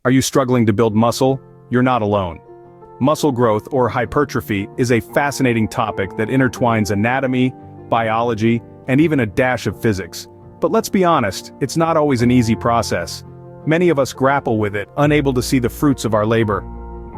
Are you struggling to build muscle? You're not alone. Muscle growth or hypertrophy is a fascinating topic that intertwines anatomy, biology, and even a dash of physics. But let's be honest, it's not always an easy process. Many of us grapple with it, unable to see the fruits of our labor.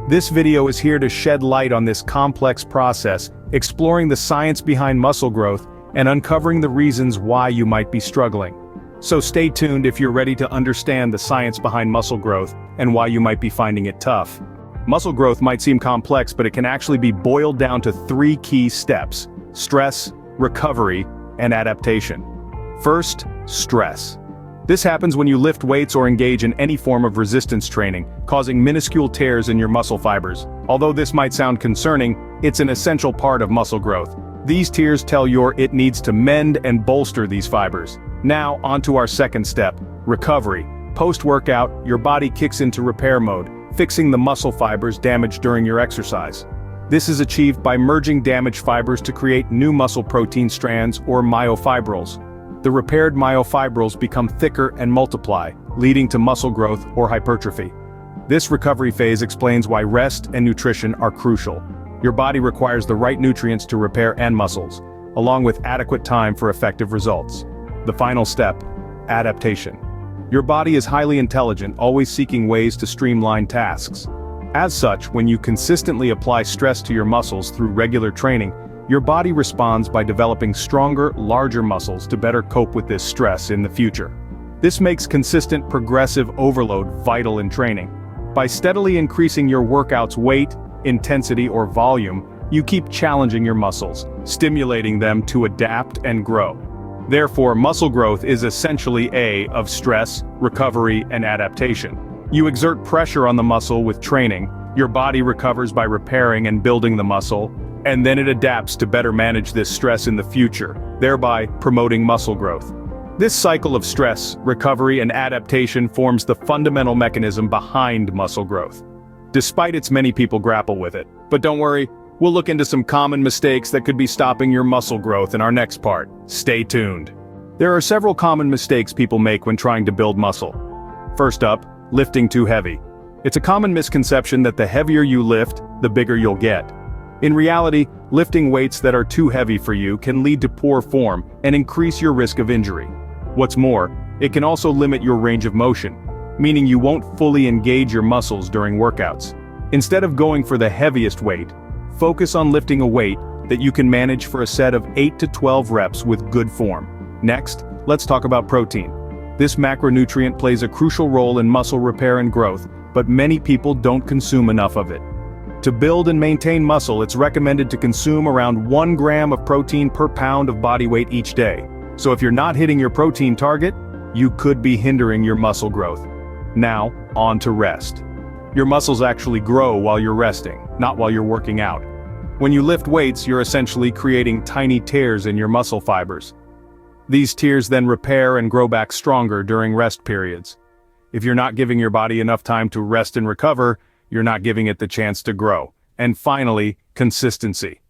This video is here to shed light on this complex process, exploring the science behind muscle growth and uncovering the reasons why you might be struggling. So stay tuned if you're ready to understand the science behind muscle growth and why you might be finding it tough. Muscle growth might seem complex, but it can actually be boiled down to 3 key steps: stress, recovery, and adaptation. First, stress. This happens when you lift weights or engage in any form of resistance training, causing minuscule tears in your muscle fibers. Although this might sound concerning, it's an essential part of muscle growth. These tears tell it needs to mend and bolster these fibers. Now, onto our second step, recovery. Post-workout, your body kicks into repair mode, fixing the muscle fibers damaged during your exercise. This is achieved by merging damaged fibers to create new muscle protein strands or myofibrils. The repaired myofibrils become thicker and multiply, leading to muscle growth or hypertrophy. This recovery phase explains why rest and nutrition are crucial. Your body requires the right nutrients to repair and muscles, along with adequate time for effective results. The final step, adaptation. Your body is highly intelligent, always seeking ways to streamline tasks. As such, when you consistently apply stress to your muscles through regular training, your body responds by developing stronger, larger muscles to better cope with this stress in the future. This makes consistent progressive overload vital in training. By steadily increasing your workout's weight, intensity, or volume, you keep challenging your muscles, stimulating them to adapt and grow. Therefore, muscle growth is essentially of stress, recovery, and adaptation. You exert pressure on the muscle with training, your body recovers by repairing and building the muscle, and then it adapts to better manage this stress in the future, thereby promoting muscle growth. This cycle of stress, recovery, and adaptation forms the fundamental mechanism behind muscle growth. Despite its many people grapple with it. But don't worry, we'll look into some common mistakes that could be stopping your muscle growth in our next part. Stay tuned. There are several common mistakes people make when trying to build muscle. First up, lifting too heavy. It's a common misconception that the heavier you lift, the bigger you'll get. In reality, lifting weights that are too heavy for you can lead to poor form and increase your risk of injury. What's more, it can also limit your range of motion, meaning you won't fully engage your muscles during workouts. Instead of going for the heaviest weight, focus on lifting a weight that you can manage for a set of 8 to 12 reps with good form. Next, let's talk about protein. This macronutrient plays a crucial role in muscle repair and growth, but many people don't consume enough of it. To build and maintain muscle, it's recommended to consume around 1 gram of protein per pound of body weight each day. So if you're not hitting your protein target, you could be hindering your muscle growth. Now, on to rest. Your muscles actually grow while you're resting, not while you're working out. When you lift weights, you're essentially creating tiny tears in your muscle fibers. These tears then repair and grow back stronger during rest periods. If you're not giving your body enough time to rest and recover, you're not giving it the chance to grow. And finally, consistency.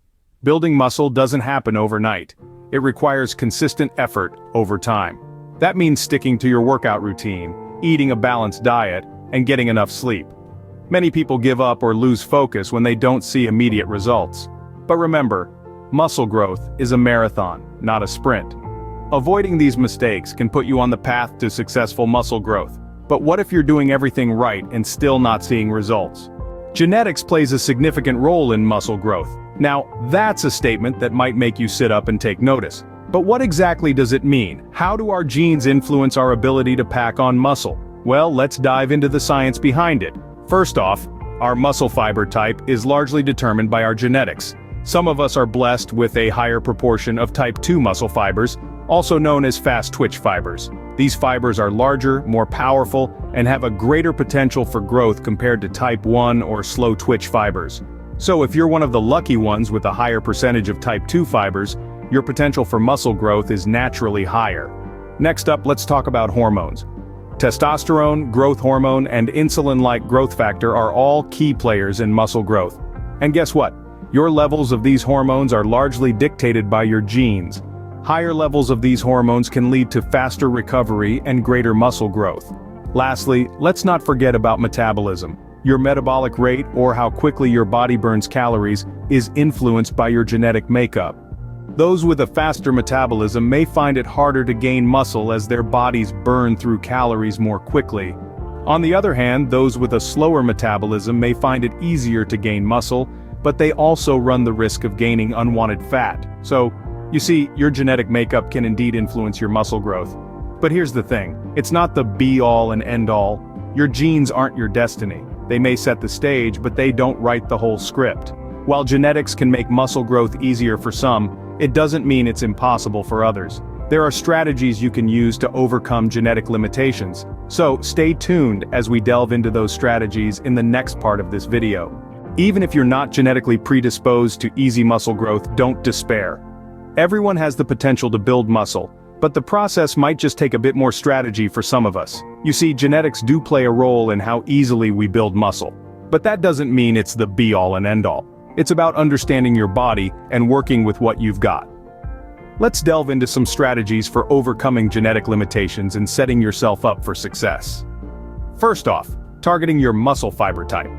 Building muscle doesn't happen overnight. It requires consistent effort over time. That means sticking to your workout routine, eating a balanced diet, and getting enough sleep. Many people give up or lose focus when they don't see immediate results. But remember, muscle growth is a marathon, not a sprint. Avoiding these mistakes can put you on the path to successful muscle growth. But what if you're doing everything right and still not seeing results? Genetics plays a significant role in muscle growth. Now, that's a statement that might make you sit up and take notice. But what exactly does it mean? How do our genes influence our ability to pack on muscle? Well, let's dive into the science behind it. First off, our muscle fiber type is largely determined by our genetics. Some of us are blessed with a higher proportion of type 2 muscle fibers, also known as fast twitch fibers. These fibers are larger, more powerful, and have a greater potential for growth compared to type 1 or slow twitch fibers. So if you're one of the lucky ones with a higher percentage of type 2 fibers, your potential for muscle growth is naturally higher. Next up, let's talk about hormones. Testosterone, growth hormone, and insulin-like growth factor are all key players in muscle growth. And guess what? Your levels of these hormones are largely dictated by your genes. Higher levels of these hormones can lead to faster recovery and greater muscle growth. Lastly, let's not forget about metabolism. Your metabolic rate, or how quickly your body burns calories, is influenced by your genetic makeup. Those with a faster metabolism may find it harder to gain muscle as their bodies burn through calories more quickly. On the other hand, those with a slower metabolism may find it easier to gain muscle, but they also run the risk of gaining unwanted fat. So, you see, your genetic makeup can indeed influence your muscle growth. But here's the thing, it's not the be-all and end-all. Your genes aren't your destiny. They may set the stage, but they don't write the whole script. While genetics can make muscle growth easier for some, it doesn't mean it's impossible for others. There are strategies you can use to overcome genetic limitations. So, stay tuned as we delve into those strategies in the next part of this video. Even if you're not genetically predisposed to easy muscle growth, don't despair. Everyone has the potential to build muscle, but the process might just take a bit more strategy for some of us. You see, genetics do play a role in how easily we build muscle. But that doesn't mean it's the be-all and end-all. It's about understanding your body and working with what you've got. Let's delve into some strategies for overcoming genetic limitations and setting yourself up for success. First off, targeting your muscle fiber type.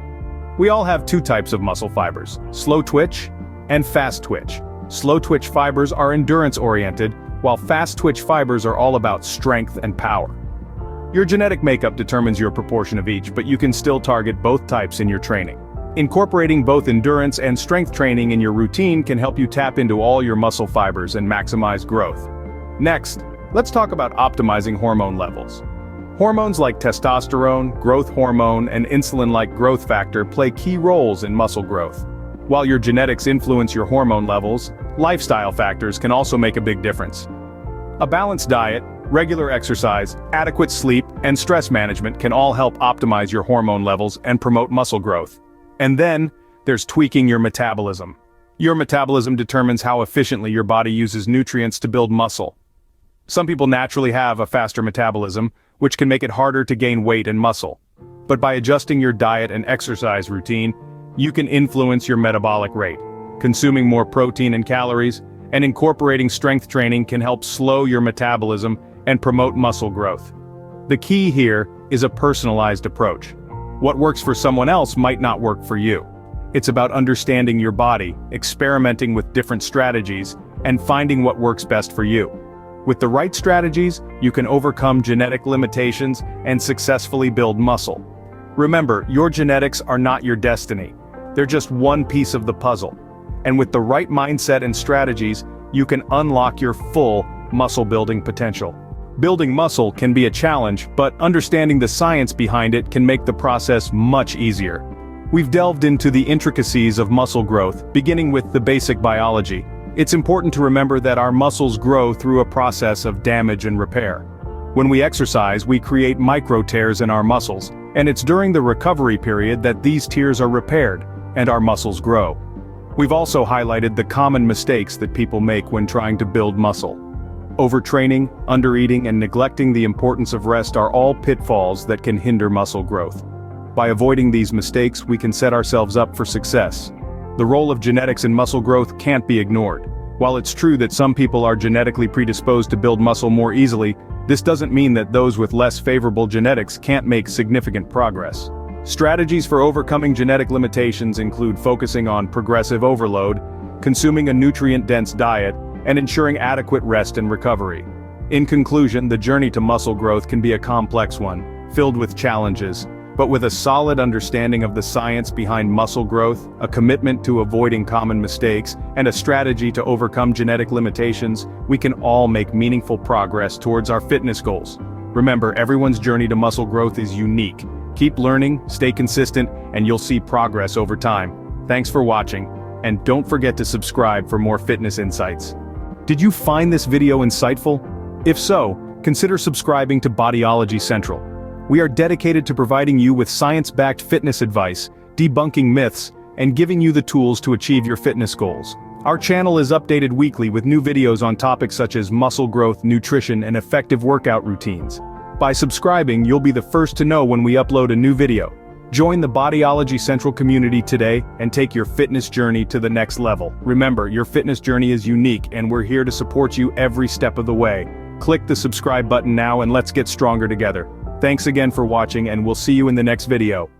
We all have two types of muscle fibers, slow twitch and fast twitch. Slow twitch fibers are endurance-oriented, while fast twitch fibers are all about strength and power. Your genetic makeup determines your proportion of each, but you can still target both types in your training. Incorporating both endurance and strength training in your routine can help you tap into all your muscle fibers and maximize growth. Next, let's talk about optimizing hormone levels. Hormones like testosterone, growth hormone, and insulin-like growth factor play key roles in muscle growth. While your genetics influence your hormone levels, lifestyle factors can also make a big difference. A balanced diet, regular exercise, adequate sleep, and stress management can all help optimize your hormone levels and promote muscle growth. And then, there's tweaking your metabolism. Your metabolism determines how efficiently your body uses nutrients to build muscle. Some people naturally have a faster metabolism, which can make it harder to gain weight and muscle. But by adjusting your diet and exercise routine, you can influence your metabolic rate. Consuming more protein and calories, and incorporating strength training can help slow your metabolism and promote muscle growth. The key here is a personalized approach. What works for someone else might not work for you. It's about understanding your body, experimenting with different strategies, and finding what works best for you. With the right strategies, you can overcome genetic limitations and successfully build muscle. Remember, your genetics are not your destiny. They're just one piece of the puzzle. And with the right mindset and strategies, you can unlock your full muscle-building potential. Building muscle can be a challenge, but understanding the science behind it can make the process much easier. We've delved into the intricacies of muscle growth, beginning with the basic biology. It's important to remember that our muscles grow through a process of damage and repair. When we exercise, we create micro tears in our muscles, and it's during the recovery period that these tears are repaired, and our muscles grow. We've also highlighted the common mistakes that people make when trying to build muscle. Overtraining, undereating, and neglecting the importance of rest are all pitfalls that can hinder muscle growth. By avoiding these mistakes, we can set ourselves up for success. The role of genetics in muscle growth can't be ignored. While it's true that some people are genetically predisposed to build muscle more easily, this doesn't mean that those with less favorable genetics can't make significant progress. Strategies for overcoming genetic limitations include focusing on progressive overload, consuming a nutrient-dense diet, and ensuring adequate rest and recovery. In conclusion, the journey to muscle growth can be a complex one, filled with challenges, but with a solid understanding of the science behind muscle growth, a commitment to avoiding common mistakes, and a strategy to overcome genetic limitations, we can all make meaningful progress towards our fitness goals. Remember, everyone's journey to muscle growth is unique. Keep learning, stay consistent, and you'll see progress over time. Thanks for watching, and don't forget to subscribe for more fitness insights. Did you find this video insightful? If so, consider subscribing to Bodyology Central. We are dedicated to providing you with science-backed fitness advice, debunking myths, and giving you the tools to achieve your fitness goals. Our channel is updated weekly with new videos on topics such as muscle growth, nutrition, and effective workout routines. By subscribing, you'll be the first to know when we upload a new video. Join the Bodyology Central community today and take your fitness journey to the next level. Remember, your fitness journey is unique, and we're here to support you every step of the way. Click the subscribe button now and let's get stronger together. Thanks again for watching and we'll see you in the next video.